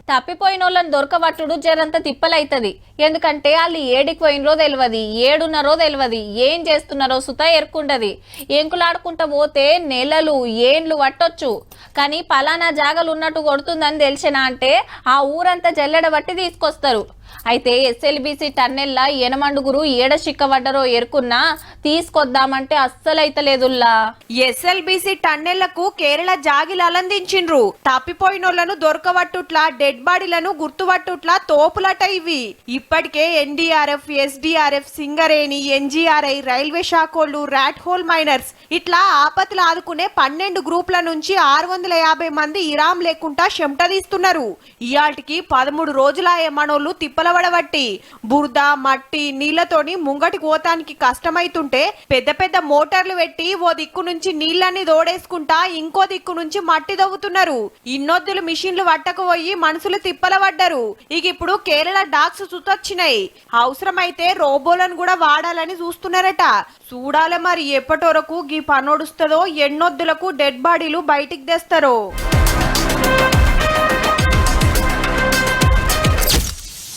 తప్పిపోయినోళ్ళని దొరకబట్టుడు జరంత తిప్పలైతది. ఎందుకంటే వాళ్ళు ఏడికి పోయినరో తెలియదు, ఏడున్నారో తెలియదు, ఏం చేస్తున్నారో సుత ఎరుకుంటది. ఎంకులాడుకుంటా పోతే నెలలు ఏండ్లు పట్టొచ్చు. కానీ పలానా జాగలు ఉన్నట్టు కొడుతుందని తెలిసినా అంటే ఆ ఊరంతా జల్లెడ బట్టి తీసుకొస్తారు. అయితే ఎస్ఎల్బిసి టన్నెల్ల ఎనమండుగురు ఏడ చిక్కబడ్డరో ఎరుకున్నా తీసుకొద్దామంటే అస్సలైతలేదుల్లా. ఎస్ఎల్బిసి టన్నెళ్లకు కేరళ జాగిలు అలందించిండ్రు. తప్పిపోయినోళ్లను దొరకబట్టుట్లా, డెడ్ బాడీలను గుర్తుపట్టుట్లా తోపులట ఇవి. ఇప్పటికే NDRF, SDRF, Singareni, NGRI, railway శాఖోళ్లు, రాట్ హోల్ మైనర్స్ ఇట్లా ఆపత్తులు ఆదుకునే 12 గ్రూపుల నుంచి 650 మంది ఇరాం లేకుండా చెమట తీస్తున్నారు. ఇయాటికి 13 రోజులాయే మనోళ్లు తిప్పలబడబట్టి బురద, మట్టి, నీళ్లతోని ముంగటి పోతానికి కష్టమైతుంటే పెద్ద పెద్ద మోటార్లు పెట్టి ఓ దిక్కు నుంచి నీళ్లన్నీ దోడేసుకుంటా ఇంకో దిక్కు నుంచి మట్టి దవ్వుతున్నారు. ఇన్నొద్దులు మిషన్లు పట్టకపోయి మనుషులు తిప్పలబడ్డారు. ఇక ఇప్పుడు కేరళ డాగ్స్ చుట్టొచ్చినాయి. అవసరమైతే రోబోలను కూడా వాడాలని చూస్తున్నారట. చూడాలి మరి ఎప్పటి వరకు గీ పనోడుస్తుందో, ఎన్నొద్దులకు డెడ్ బాడీలు బయటికి తెస్తారో.